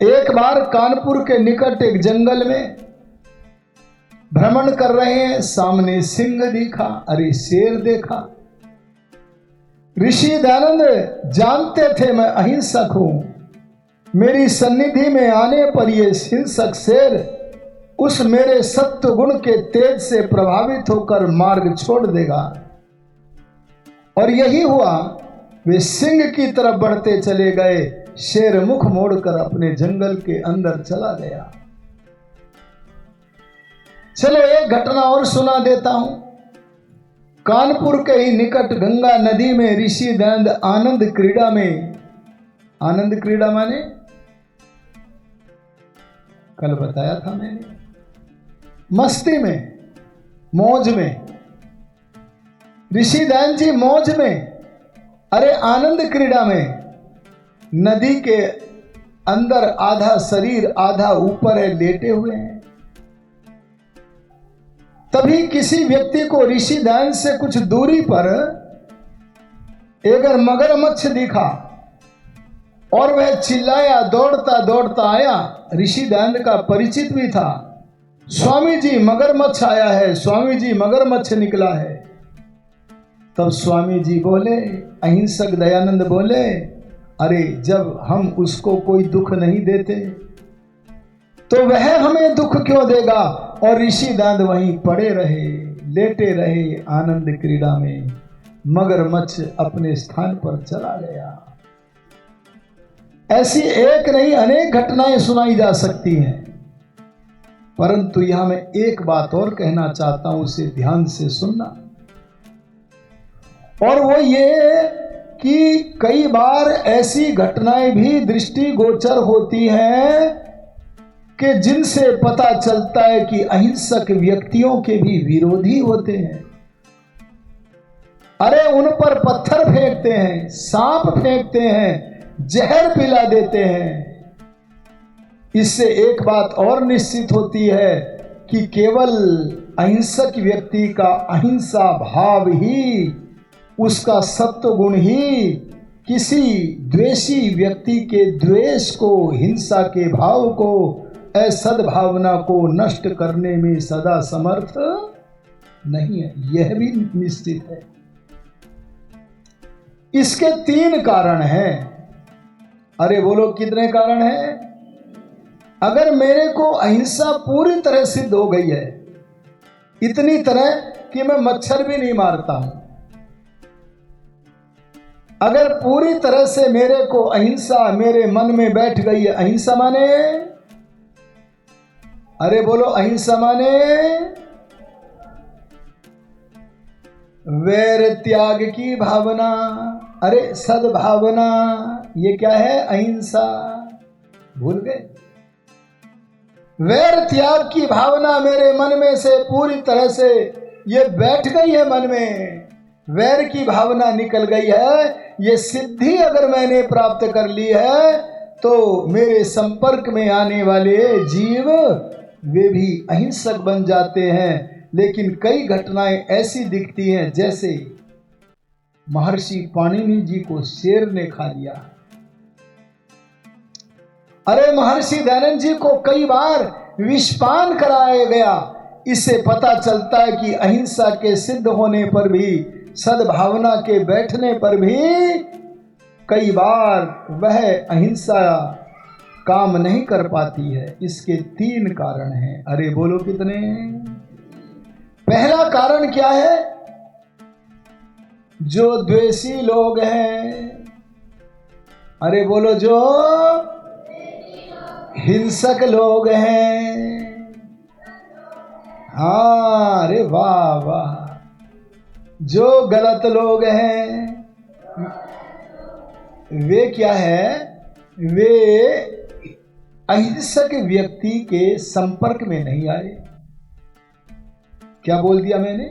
एक बार कानपुर के निकट एक जंगल में भ्रमण कर रहे हैं, सामने सिंह दिखा, अरे शेर देखा। ऋषि दयानंद जानते थे मैं अहिंसक हूं, मेरी सन्निधि में आने पर यह हिंसक शेर उस मेरे सत्व गुण के तेज से प्रभावित होकर मार्ग छोड़ देगा। और यही हुआ, वे सिंह की तरफ बढ़ते चले गए। शेर मुख मोड़कर अपने जंगल के अंदर चला गया। चलो एक घटना और सुना देता हूं। कानपुर के ही निकट गंगा नदी में ऋषि दयानंद आनंद क्रीड़ा में, आनंद क्रीड़ा माने कल बताया था मैंने, मस्ती में, मौज में। ऋषि दयानंद जी मौज में, अरे आनंद क्रीड़ा में, नदी के अंदर आधा शरीर आधा ऊपर है, लेटे हुए हैं। तभी किसी व्यक्ति को ऋषि दयानंद से कुछ दूरी पर एक मगरमच्छ दिखा और वह चिल्लाया, दौड़ता दौड़ता आया। ऋषि दयानंद का परिचित भी था। स्वामी जी मगरमच्छ आया है, स्वामी जी मगरमच्छ निकला है। तब स्वामी जी बोले, अहिंसक दयानंद बोले, अरे जब हम उसको कोई दुख नहीं देते तो वह हमें दुख क्यों देगा। और ऋषि दयानंद वहीं पड़े रहे, लेटे रहे आनंद क्रीड़ा में। मगरमच्छ अपने स्थान पर चला गया। ऐसी एक नहीं अनेक घटनाएं सुनाई जा सकती हैं, परंतु यहां मैं एक बात और कहना चाहता हूं, उसे ध्यान से सुनना। और वो ये कि कई बार ऐसी घटनाएं भी दृष्टिगोचर होती हैं कि जिनसे पता चलता है कि अहिंसक व्यक्तियों के भी विरोधी होते हैं। अरे उन पर पत्थर फेंकते हैं, सांप फेंकते हैं, जहर पिला देते हैं। इससे एक बात और निश्चित होती है कि केवल अहिंसक व्यक्ति का अहिंसा भाव ही, उसका सत्व गुण ही किसी द्वेषी व्यक्ति के द्वेष को, हिंसा के भाव को, असद्भावना को नष्ट करने में सदा समर्थ नहीं है। यह भी निश्चित है। इसके 3 कारण हैं। अरे बोलो कितने कारण हैं? अगर मेरे को अहिंसा पूरी तरह सिद्ध हो गई है, इतनी तरह कि मैं मच्छर भी नहीं मारता हूं, अगर पूरी तरह से मेरे को अहिंसा मेरे मन में बैठ गई है, अहिंसा माने, अरे बोलो अहिंसा माने वैर त्याग की भावना, अरे सद्भावना, ये क्या है? अहिंसा। भूल गए? वैर त्याग की भावना मेरे मन में से पूरी तरह से ये बैठ गई है मन में, वैर की भावना निकल गई है। ये सिद्धि अगर मैंने प्राप्त कर ली है तो मेरे संपर्क में आने वाले जीव वे भी अहिंसक बन जाते हैं। लेकिन कई घटनाएं ऐसी दिखती हैं जैसे महर्षि पाणिनि जी को शेर ने खा लिया। अरे महर्षि दयानंद जी को कई बार विषपान कराया गया। इससे पता चलता है कि अहिंसा के सिद्ध होने पर भी, सद्भावना के बैठने पर भी कई बार वह अहिंसा काम नहीं कर पाती है। इसके 3 कारण हैं। अरे बोलो कितने? पहला कारण क्या है? जो द्वेषी लोग हैं, अरे बोलो जो हिंसक लोग हैं, हाँ, अरे वाह वाह, जो गलत लोग हैं, वे क्या है? वे अहिंसक व्यक्ति के संपर्क में नहीं आए। क्या बोल दिया मैंने?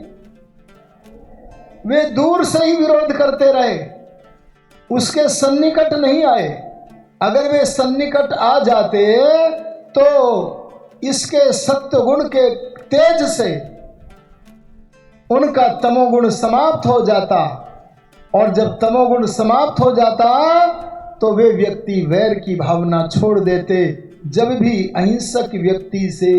वे दूर से ही विरोध करते रहे, उसके सन्निकट नहीं आए। अगर वे सन्निकट आ जाते तो इसके सत्व गुण के तेज से उनका तमोगुण समाप्त हो जाता, और जब तमोगुण समाप्त हो जाता तो वे व्यक्ति वैर की भावना छोड़ देते। जब भी अहिंसक व्यक्ति से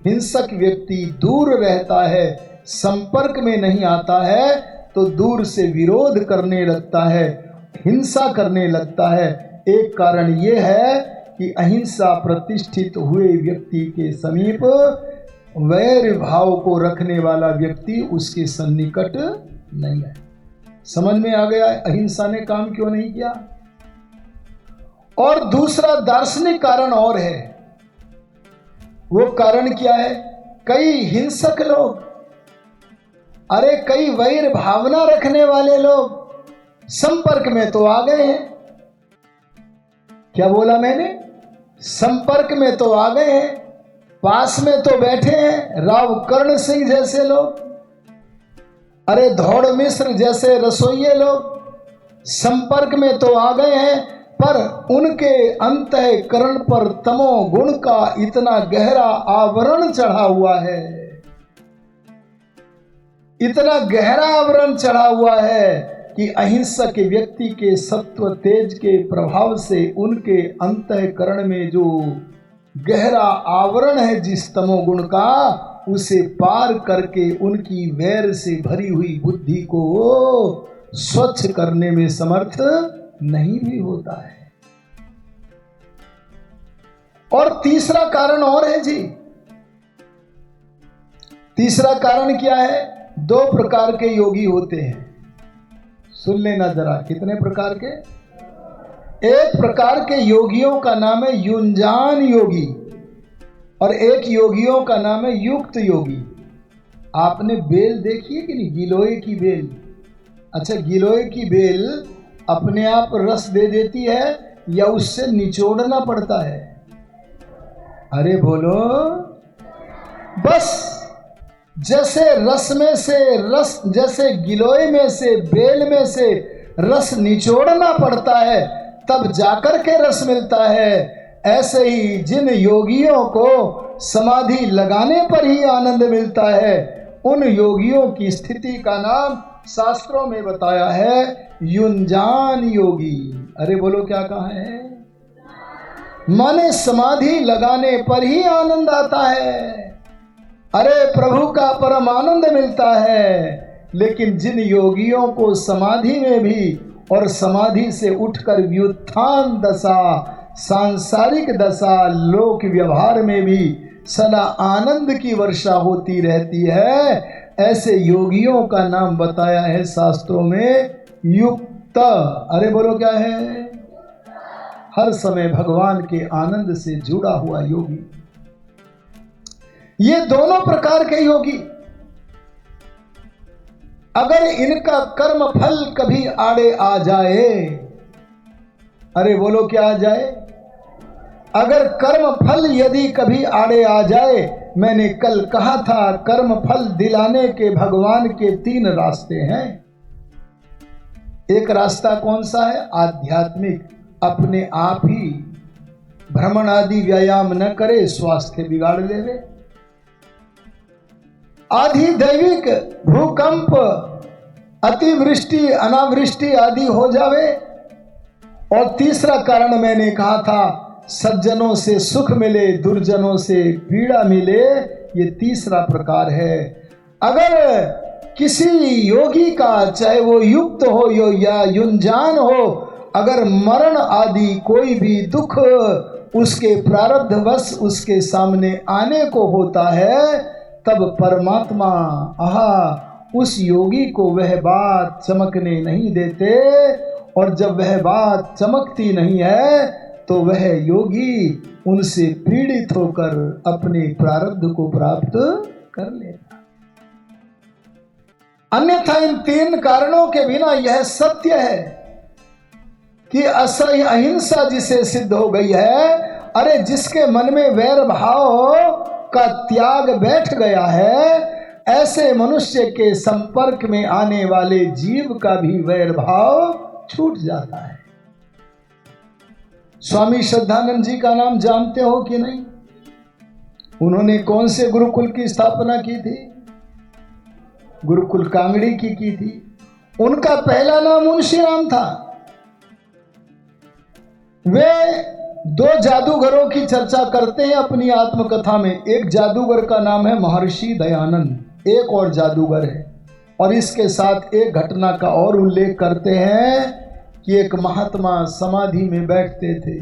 हिंसक व्यक्ति दूर रहता है, संपर्क में नहीं आता है, तो दूर से विरोध करने लगता है, हिंसा करने लगता है। एक कारण ये है कि अहिंसा प्रतिष्ठित हुए व्यक्ति के समीप वैर भाव को रखने वाला व्यक्ति उसके सन्निकट नहीं है। समझ में आ गया अहिंसा ने काम क्यों नहीं किया। और दूसरा दार्शनिक कारण और है। वो कारण क्या है? कई हिंसक लोग, अरे कई वैर भावना रखने वाले लोग संपर्क में तो आ गए हैं। क्या बोला मैंने? संपर्क में तो आ गए हैं, पास में तो बैठे हैं। राव कर्ण सिंह जैसे लोग, अरे धौड़ मिश्र जैसे रसोइये लोग संपर्क में तो आ गए हैं, पर उनके अंतःकरण पर तमो गुण का इतना गहरा आवरण चढ़ा हुआ है, इतना गहरा आवरण चढ़ा हुआ है कि अहिंसक व्यक्ति के सत्व तेज के प्रभाव से उनके अंतःकरण में जो गहरा आवरण है जिस तमोगुण का, उसे पार करके उनकी वैर से भरी हुई बुद्धि को स्वच्छ करने में समर्थ नहीं भी होता है। और तीसरा कारण और है जी। तीसरा कारण क्या है? 2 प्रकार के योगी होते हैं। सुन लेना जरा, कितने प्रकार के? एक प्रकार के योगियों का नाम है युंजान योगी और एक योगियों का नाम है युक्त योगी। आपने बेल देखी है कि नहीं? गिलोय की बेल। अच्छा, गिलोय की बेल अपने आप रस दे देती है या उससे निचोड़ना पड़ता है? अरे बोलो। बस जैसे रस में से रस, जैसे गिलोय में से बेल में से रस निचोड़ना पड़ता है तब जाकर के रस मिलता है, ऐसे ही जिन योगियों को समाधि लगाने पर ही आनंद मिलता है, उन योगियों की स्थिति का नाम शास्त्रों में बताया है युंजान योगी। अरे बोलो, क्या कहा है? माने समाधि लगाने पर ही आनंद आता है। अरे प्रभु का परम आनंद मिलता है। लेकिन जिन योगियों को समाधि में भी और समाधि से उठकर व्युत्थान दशा, सांसारिक दशा, लोक व्यवहार में भी सदा आनंद की वर्षा होती रहती है, ऐसे योगियों का नाम बताया है शास्त्रों में युक्त। अरे बोलो, क्या है? हर समय भगवान के आनंद से जुड़ा हुआ योगी। ये दोनों प्रकार के योगी, अगर इनका कर्म फल कभी आड़े आ जाए, अरे बोलो, क्या आ जाए? अगर कर्म फल यदि कभी आड़े आ जाए, मैंने कल कहा था कर्म फल दिलाने के भगवान के 3 रास्ते हैं। एक रास्ता कौन सा है? आध्यात्मिक, अपने आप ही भ्रमण आदि व्यायाम न करे, स्वास्थ्य बिगाड़ लेवे। आधि दैविक भूकंप, अतिवृष्टि, अनावृष्टि आदि हो जावे। और तीसरा कारण मैंने कहा था, सज्जनों से सुख मिले, दुर्जनों से पीड़ा मिले। ये तीसरा प्रकार है। अगर किसी योगी का, चाहे वो युक्त हो या युंजान हो, अगर मरण आदि कोई भी दुख उसके प्रारब्धवश उसके सामने आने को होता है, तब परमात्मा उस योगी को वह बात चमकने नहीं देते। और जब वह बात चमकती नहीं है तो वह योगी उनसे पीड़ित होकर अपने प्रारब्ध को प्राप्त कर लेता। अन्यथा इन 3 कारणों के बिना यह सत्य है कि असह्य अहिंसा जिसे सिद्ध हो गई है, अरे जिसके मन में वैर भाव का त्याग बैठ गया है, ऐसे मनुष्य के संपर्क में आने वाले जीव का भी वैर भाव छूट जाता है। स्वामी श्रद्धानंद जी का नाम जानते हो कि नहीं? उन्होंने कौन से गुरुकुल की स्थापना की थी? गुरुकुल कांगड़ी की थी। उनका पहला नाम मुंशी राम था। वे दो जादूगरों की चर्चा करते हैं अपनी आत्मकथा में। एक जादूगर का नाम है महर्षि दयानंद, एक और जादूगर है, और इसके साथ एक घटना का और उल्लेख करते हैं कि एक महात्मा समाधि में बैठते थे।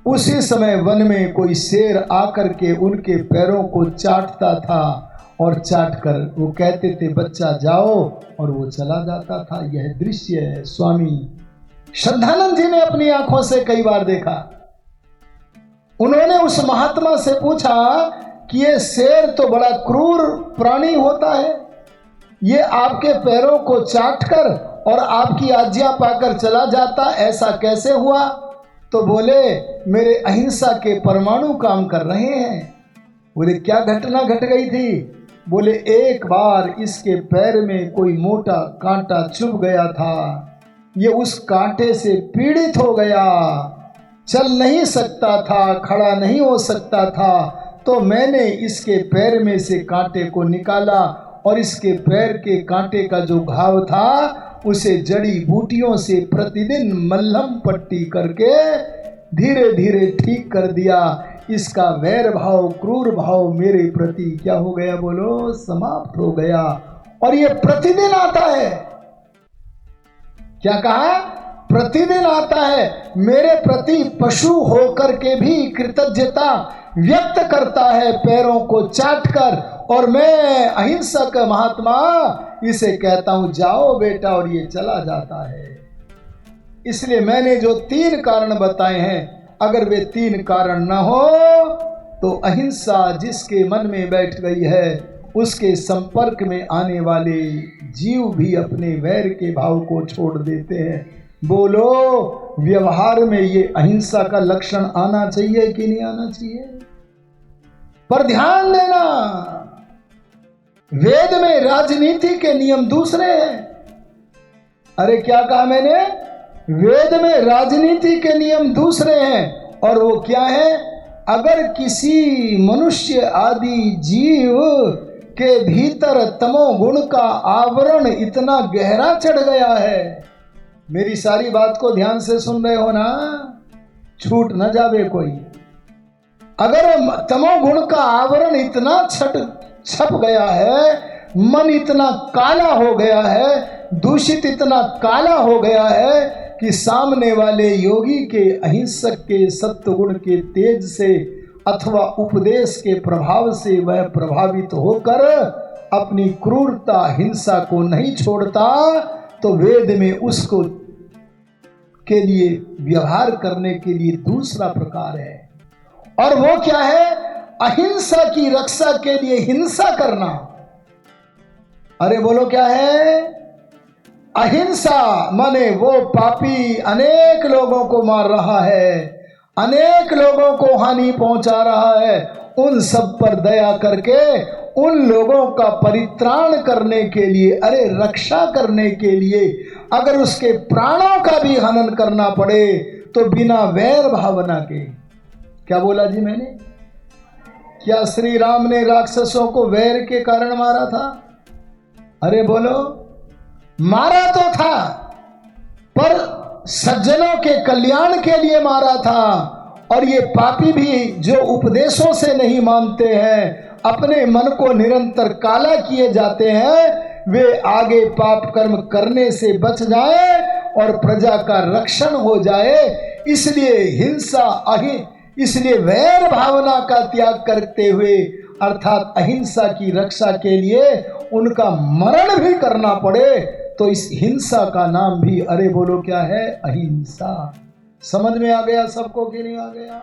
उसी समय वन में कोई शेर आकर के उनके पैरों को चाटता था, और चाट कर वो कहते थे बच्चा जाओ, और वो चला जाता था। यह दृश्य है स्वामी श्रद्धानंद जी ने अपनी आंखों से कई बार देखा। उन्होंने उस महात्मा से पूछा कि ये शेर तो बड़ा क्रूर प्राणी होता है, ये आपके पैरों को चाटकर और आपकी आज्ञा पाकर चला जाता, ऐसा कैसे हुआ? तो बोले मेरे अहिंसा के परमाणु काम कर रहे हैं। बोले क्या घटना घट गई थी? बोले एक बार इसके पैर में कोई मोटा कांटा चुभ गया था, ये उस कांटे से पीड़ित हो गया, चल नहीं सकता था, खड़ा नहीं हो सकता था, तो मैंने इसके पैर में से कांटे को निकाला और इसके पैर के कांटे का जो घाव था उसे जड़ी बूटियों से प्रतिदिन मल्हम पट्टी करके धीरे धीरे ठीक कर दिया। इसका वैर भाव, क्रूर भाव मेरे प्रति क्या हो गया? बोलो, समाप्त हो गया। और ये प्रतिदिन आता है। क्या कहा? प्रतिदिन आता है, मेरे प्रति पशु होकर के भी कृतज्ञता व्यक्त करता है पैरों को चाटकर, और मैं अहिंसक महात्मा इसे कहता हूं जाओ बेटा, और ये चला जाता है। इसलिए मैंने जो 3 कारण बताए हैं, अगर वे 3 कारण न हो तो अहिंसा जिसके मन में बैठ गई है उसके संपर्क में आने वाले जीव भी अपने वैर के भाव को छोड़ देते हैं। बोलो, व्यवहार में ये अहिंसा का लक्षण आना चाहिए कि नहीं आना चाहिए? पर ध्यान देना, वेद में राजनीति के नियम दूसरे हैं। अरे क्या कहा मैंने? वेद में राजनीति के नियम दूसरे हैं, और वो क्या है? अगर किसी मनुष्य आदि जीव के भीतर तमोगुण का आवरण इतना गहरा चढ़ गया है, मेरी सारी बात को ध्यान से सुन रहे हो ना, छूट न जावे कोई। अगर तमोगुण का आवरण इतना छप गया है, मन इतना काला हो गया है, दूषित इतना काला हो गया है कि सामने वाले योगी के अहिंसक के सत्वगुण के तेज से अथवा उपदेश के प्रभाव से वह प्रभावित होकर अपनी क्रूरता हिंसा को नहीं छोड़ता, तो वेद में उसको के लिए व्यवहार करने के लिए दूसरा प्रकार है, और वो क्या है? अहिंसा की रक्षा के लिए हिंसा करना। अरे बोलो क्या है? अहिंसा माने वो पापी अनेक लोगों को मार रहा है, अनेक लोगों को हानि पहुंचा रहा है, उन सब पर दया करके उन लोगों का परित्राण करने के लिए, अरे रक्षा करने के लिए, अगर उसके प्राणों का भी हनन करना पड़े तो बिना वैर भावना के। क्या बोला जी मैंने? क्या श्री राम ने राक्षसों को वैर के कारण मारा था? अरे बोलो, मारा तो था, पर सज्जनों के कल्याण के लिए मारा था। और ये पापी भी जो उपदेशों से नहीं मानते हैं, अपने मन को निरंतर काला किए जाते हैं, वे आगे पाप कर्म करने से बच जाए और प्रजा का रक्षण हो जाए। इसलिए हिंसा इसलिए वैर भावना का त्याग करते हुए, अर्थात अहिंसा की रक्षा के लिए उनका मरण भी करना पड़े, तो इस हिंसा का नाम भी, अरे बोलो क्या है? अहिंसा। समझ में आ गया सबको कि नहीं आ गया?